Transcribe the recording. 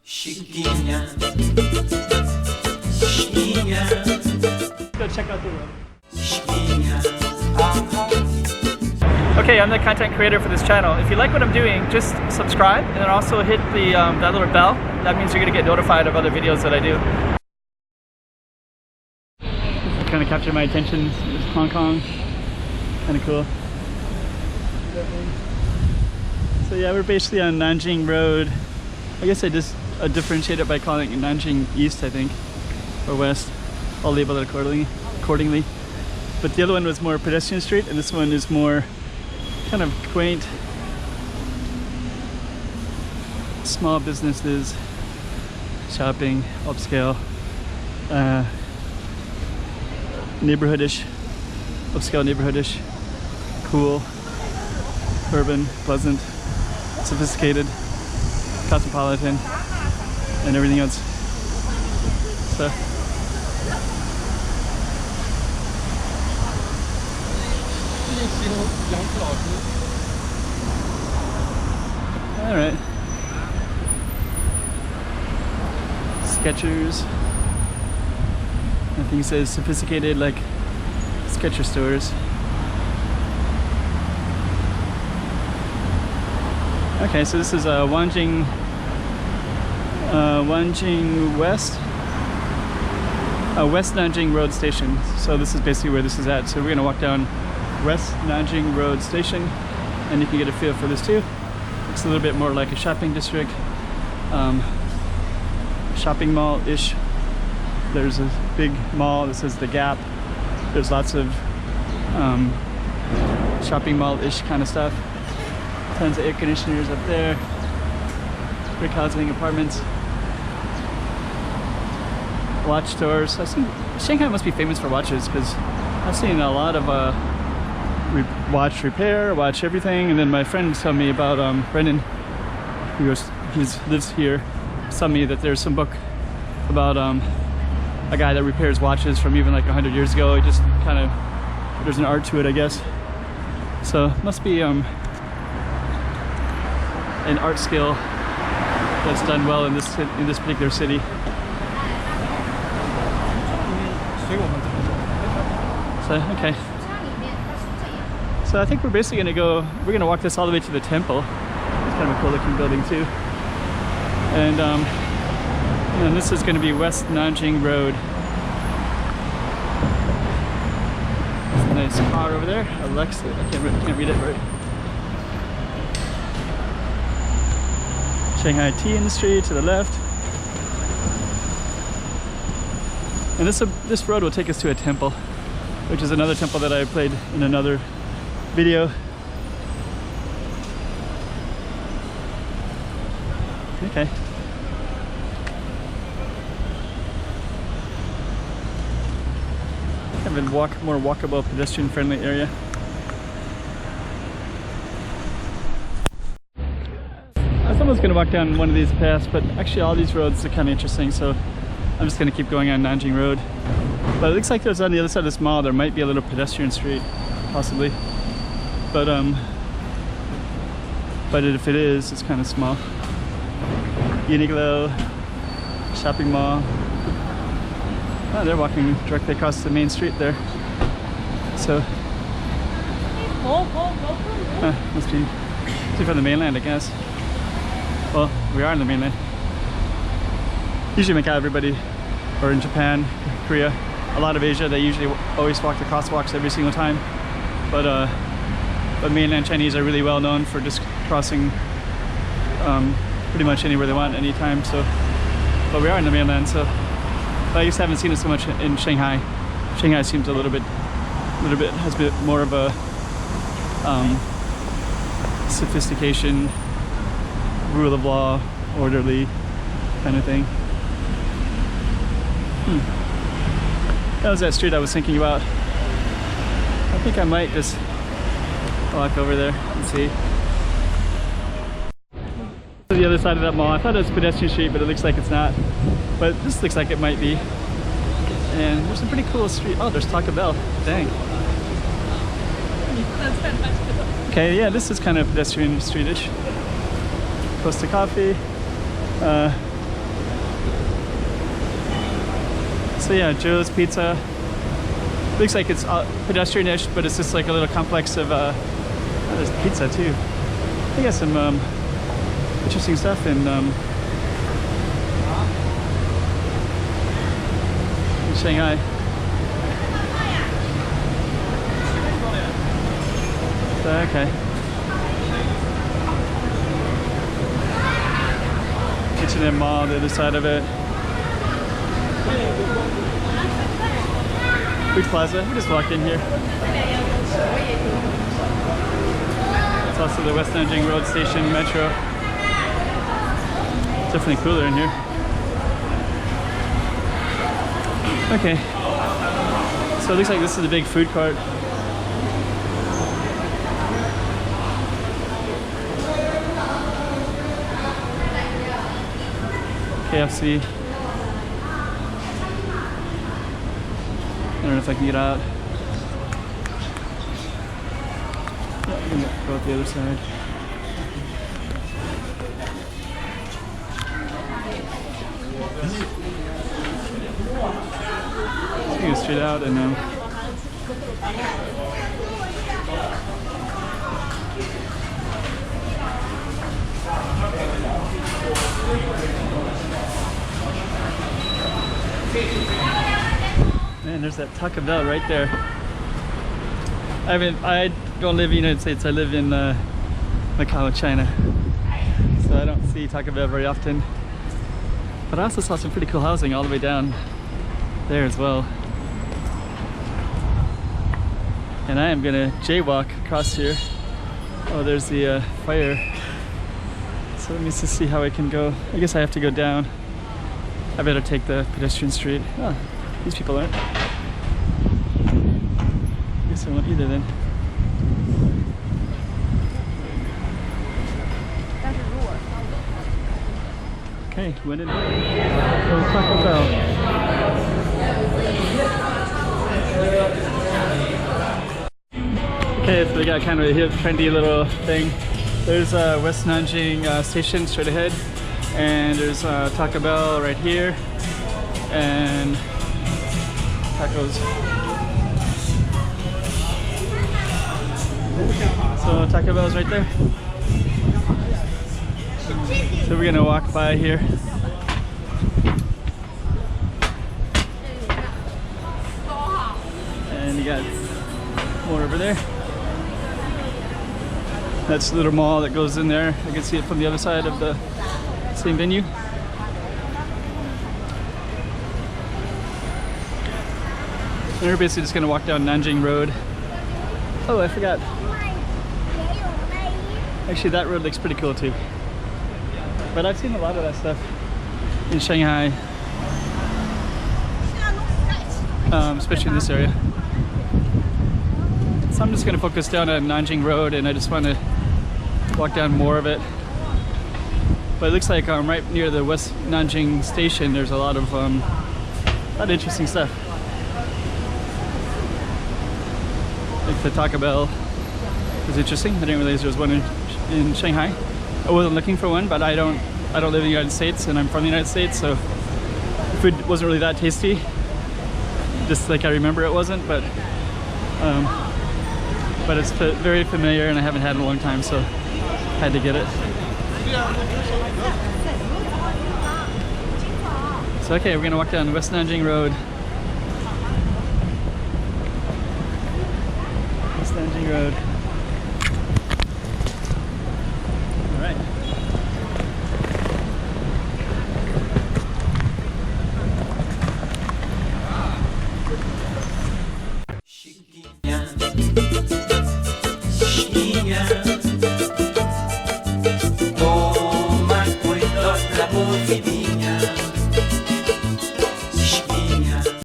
jing'an. Go check out the road. Jing'an. Okay, I'm the content creator for this channel. If you like what I'm doing, just subscribe and then also hit the that little bell. That means you're gonna get notified of other videos that I do. It kind of captured my attention. It's Hong Kong, kind of cool. So yeah, we're basically on Nanjing Road. I guess I just differentiate it by calling it Nanjing East, I think, or West. I'll label it accordingly. But the other one was more pedestrian street, and this one is more kind of quaint, small businesses, shopping, upscale, neighborhoodish, upscale neighborhoodish, cool, urban, pleasant, sophisticated, cosmopolitan, and everything else. So all right. Skechers. I think it says sophisticated, like Skechers stores. Okay, so this is Nanjing West. West Nanjing Road Station. So this is basically where this is at. So we're gonna walk down West Nanjing Road Station, and you can get a feel for this too. It's a little bit more like a shopping district, shopping mall-ish. There's a big mall that says The Gap. There's lots of shopping mall-ish kind of stuff. Tons of air conditioners up there. Brick housing, apartments, watch stores. I've seen Shanghai must be famous for watches because I've seen a lot of watch repair, watch everything. And then my friend told me about Brendan, who lives here, told me that there's some book about a guy that repairs watches from even like 100 years ago. He just kind of, there's an art to it, I guess. So must be an art skill that's done well in this particular city. So okay. So I think we're basically we're gonna walk this all the way to the temple. It's kind of a cool looking building too. And this is gonna be West Nanjing Road. There's a nice car over there. Alexa, I can't read it right. Shanghai tea industry to the left. And this road will take us to a temple, which is another temple that I played in another video. Okay. Kind of a more walkable, pedestrian-friendly area. I was almost going to walk down one of these paths, but actually all these roads are kind of interesting, so I'm just going to keep going on Nanjing Road. But it looks like there's on the other side of this mall, there might be a little pedestrian street, possibly. But if it is, it's kind of small. Uniqlo, shopping mall. Oh, they're walking directly across the main street there. So, must be from the mainland, I guess. Well, we are in the mainland. Usually Macau, everybody, or in Japan, Korea, a lot of Asia, they usually always walk the crosswalks every single time. But mainland Chinese are really well known for just crossing pretty much anywhere they want, anytime. So, but we are in the mainland, so. But I just haven't seen it so much in Shanghai. Shanghai seems has a bit more of a sophistication, rule of law, orderly kind of thing. That was that street I was thinking about. I think I might just walk over there and see. To the other side of that mall. I thought it was a pedestrian street, but it looks like it's not. But this looks like it might be. And there's some pretty cool street. Oh, there's Taco Bell. Dang. Okay, yeah, this is kind of pedestrian streetish. Costa Coffee. So yeah, Joe's Pizza. Looks like it's pedestrian-ish, but it's just like a little complex of, oh, there's pizza too. They got some interesting stuff in Shanghai. So, okay. H&M Mall, the other side of it. Food Plaza, we just walked in here. It's also the West Nanjing Road Station Metro. Definitely cooler in here. Okay, so it looks like this is a big food court. KFC. I don't know if I can get out. Yeah, I'm gonna go out the other side. I'm gonna go straight out and man, there's that Taco Bell right there. I don't live in the United States, I live in Macau, China. So I don't see Taco Bell very often. But I also saw some pretty cool housing all the way down there as well. And I am gonna jaywalk across here. Oh, there's the fire. So let me just see how I can go. I guess I have to go down. I better take the pedestrian street. Oh, these people aren't. I guess I won't either then. Okay, went in. Oh, Taco Bell. Okay, so we got kind of a hip, trendy little thing. There's West Nanjing station straight ahead, and there's Taco Bell right here, and tacos. So Taco Bell's right there. So we're gonna walk by here. And you got more over there. That's the little mall that goes in there. I can see it from the other side of the same venue. And we're basically just gonna walk down Nanjing Road. Oh, I forgot. Actually, that road looks pretty cool too. But I've seen a lot of that stuff in Shanghai, especially in this area. So I'm just gonna focus down on Nanjing Road, and I just want to walk down more of it. But it looks like right near the West Nanjing station, there's a lot of interesting stuff. Like the Taco Bell was interesting. I didn't realize there was one in Shanghai. I wasn't looking for one, but I don't live in the United States, and I'm from the United States, so the food wasn't really that tasty. Just like I remember it wasn't, but it's very familiar, and I haven't had it in a long time, so I had to get it. So okay, we're gonna walk down West Nanjing Road. West Nanjing Road.